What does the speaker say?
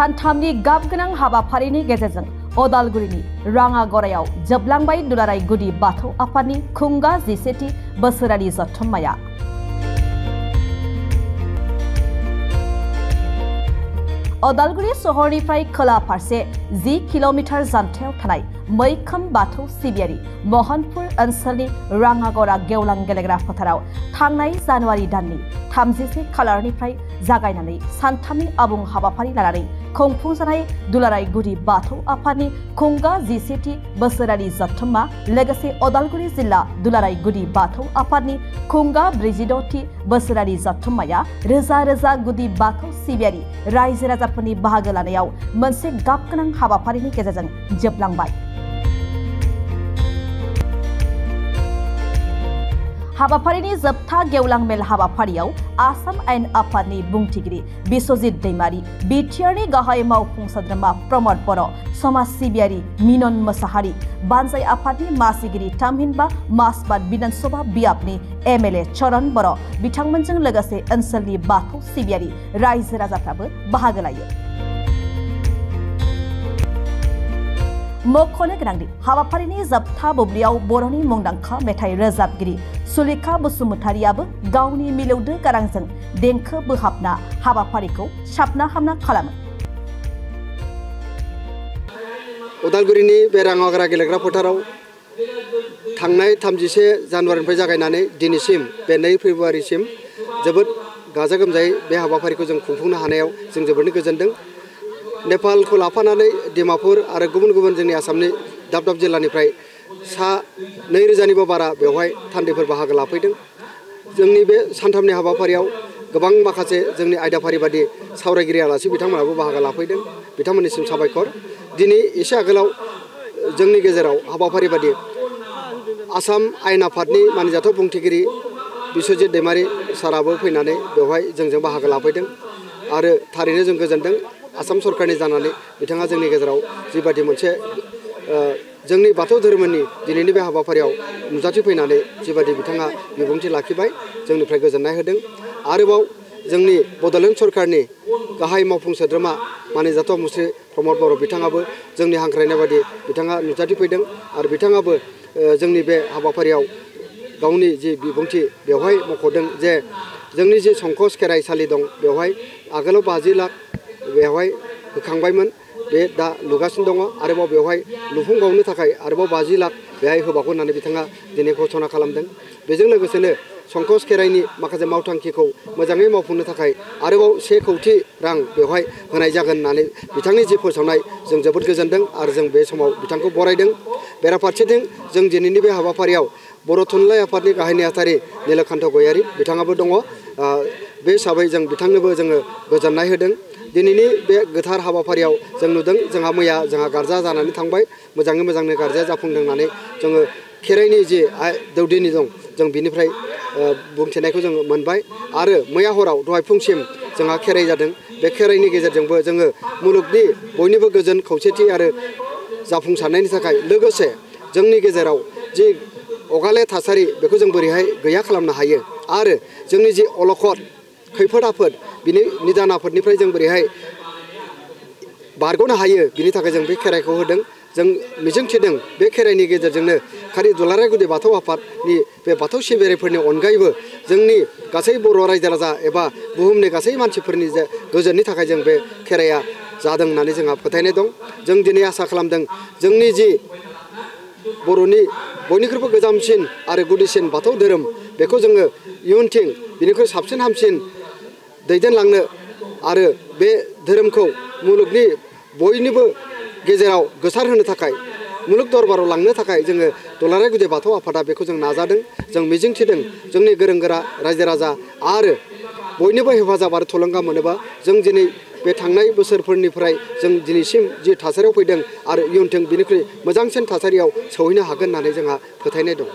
सानथामनि गाबगोनां हाबाफारिनि गेजेरजों अदालगुरिनि राङागरायाव जोबलांबाय दुलाराय गुदि बाथौ आफादनि खुंगा 11थि बोसोरारि जथुम्माया। अदालगुरि सहरनिफ्राय खोला फारसे 10 किल'मिटार जानथायाव थानाय मैखोम बाथौ सिबियारि महनपुर ओनसोलनि राङागरा गेवलां गेलेग्रा फोथाराव थांनाय जानुवारि दाननि 31 खालारनिफ्राय जागायनानै सानथामनि आबुं हाबाफारि लानानै खुंफुंजानाय दुलाराय गुदि बाथौ आफादनि खुंगा 11थि बोसोरारि जथुम्मा लोगोसे अदालगुरि जिल्ला दुलाराय गुदि बाथौ आफादनि खुंगा 46थि बोसोरारि जथुम्माया रोजा रोजा गुदि बाथौ सिबियारि रायजो राजाफोरनि बाहागो लानायाव मोनसे गाबगोनां हाबाफारिनि गेजेरजों जोबलांबाय। हाबाफारिनि जोबथा गेवलां मेल हाबाफारियाव आसाम आयेन आफादनि बुंथिगिरि बिश्वजित दैमारी, बिटिआरनि गाहाय मावफुं सोद्रोमा प्रमद बर', समाज सिबियारि मिनन मोसाहारि, बानजाय आफादनि मासिगिरि थामहिनबा मासबाद विधानसभा बियाबनि एमएलए चरण बर' बिथांमोनजों लोगोसे ओनसोलनि बाथौ सिबियारि रायजो राजाफ्राबो बाहागो लायो। मख'नो गोनांदि हाबाफारिनि जोबथा बुब्लियाव बर'नि मुंदांखा मेथाइ रोजाबगिरि सुलेखा बसुमतारियाबो गावनि मिलौदो गारांजों देंखो बोहाबना हाबाफारिखौ साबना हामना खालामो। उदालगुरिनि बे राङागरा गेलेग्रा फोथाराव थांनाय 31 जानुवारिनिफ्राय जागायनानै दिनैसिम बे 2 फेब्रुवारिसिम जोबोद गाजा गोमजायै बे हाबाफारिखौ जों खुंफुंनो हानायाव जों जोबोरैनो गोजोनदों। नेपालखौ लाफानानै डिमापुर आरो गुबुन गुबुन जोंनि आसामनि दाब दाब जिल्लानिफ्राय सा 2000निबो बारा बेवहाय थान्दैफोर बाहागो लाफैदों। जोंनि बे सानथामनि हाबाफारियाव गोबां माखासे जोंनि आयदाफारि बादि सावरायगिरि आलासि बिथांमोनाबो बाहागो लाफैदों। बिथांमोननिसिम साबायखर। दिनै एसे आगोलाव जोंनि गेजेराव हाबाफारि बादि आसाम आयेन आफादनि मानिजाथाव बुंथिगिरि बिश्वजित दैमारी साराबो फैनानै बेवहाय जोंजों बाहागो लाफैदों आरो थारैनो जों गोजोनदों। आसाम सरकारनि जानानै बिथाङा जोंनि गेजेराव जिबादि मोनसे जोंनि बाथौ धोरोमनि दिनैनि बे हाबाफारियाव नुजाथिफैनानै जिबादि बिथाङा बिबुंथि लाखिबाय जोंनिफ्राय गोजोननाय होदों। आरोबाव जोंनि बड'लेण्ड सरकारनि गाहाय मावफुं सोद्रोमा मानिजाथाव मुस्रि प्रमद बर' बिथाङाबो जोंनि हांख्रायनाय बादि बिथाङा नुजाथिफैदों आरो बिथाङाबो जोंनि बे हाबाफारियाव गावनि जि बिबुंथि बेवहाय मख'दों जे जोंनि जि संकस खेराइसालि दं बेवहाय आगोलाव 50 लाख बेवहाय होखांबायमोन, बे दा लुगासिनो दङ। आरोबाव बेवहाय लुफुंबावनो थाखाय आरोबाव 50 लाख बेहाय होबावगोन होननानै बिथाङा दिनै घोषणा खालामदों। बेजों लोगोसेनो संकस खेराइनि माखासे मावथांखिखौ मोजाङै मावफुंनो थाखाय आरोबाव 1 कौटि रां बेवहाय होनाय जागोन होननानै बिथांनि जि फोसावनाय जों जोबोद गोजोनदों आरो जों बे समाव बिथांखौ बरायदों। बेराफारसेथिं जों दिनैनि बे हाबाफारियाव बर' थुनलाइ आफादनि गाहाय नेहाथारि नीलकान्त गयारी बिथाङाबो दङ। बे हिसाबै जों बिथांनोबो जोङो गोजोननाय होदों। दिनैनि बे गोथार हाबाफारियाव जों नुदों जोंहा गारजा जानानै थांबाय, मोजाङै मोजांनो गारजाया जाफुंदों होननानै जोङो खेराइनि जि दौदिनि दं जों बिनिफ्राय बुंथिनायखौ जोङो मोनबाय। आरो मैया हराव दहाय फुंसिम जोंहा खेराइ जादों। बे खेराइनि गेजेरजोंबो जोङो मुलुगनि बयनिबो गोजोन खौसेथि आरो जाफुंसारनायनि थाखाय लोगोसे जोंनि गेजेराव जि अगाले थासारि बेखौ जों बोरैहाय गैया खालामनो हायो आरो जोंनि जि अलखद खैफोद आफोद बिनि निदान आफोदनिफ्राय जों बोरैहाय बारग'नो हायो बिनि थाखाय जों बे खेराइखौ होदों। जों मिजिंथिदों बे खेराइनि गेजेरजोंनो खालि दुलाराय गुदि बाथौ आफादनि बे बाथौ सिबियारिफोरनि अनगायैबो जोंनि गासै बर' रायजो राजा एबा बुहुमनि गासै मानसिफोरनि गोजोननि थाखाय जों बे खेराइया जादों होननानै जोंहा फोथायनाय दं। जों दिनै आसा खालामदों जोंनि जि बर'नि बयनिख्रुइबो गोजामसिन आरो गुदिसिन बाथौ धोरोम बेखौ जोङो इयुनथिं बिनिख्रुइ साबसिन हामसिन दैदेनलांनो आरो बे धोरोमखौ मुलुगनि बयनिबो गेजेराव गोसारहोनो थाखाय मुलुग दरबाराव लांनो थाखाय जोङो दुलाराय गुदि बाथौ आफादा बेखौ जों नाजादों। जों मिजिंथिदों जोंनि गोरों गोरा रायजो राजा आरो बयनिबो हेफाजाब आरो थुलुंगा मोनोबा जों दिनै बे थांनाय बोसोरफोरनिफ्राय जों दिनैसिम जि थासारियाव फैदों आरो इयुनथिं बिनिख्रुइ मोजांसिन थासारियाव सौहैनो हागोन होननानै जोंहा फोथायनाय दं।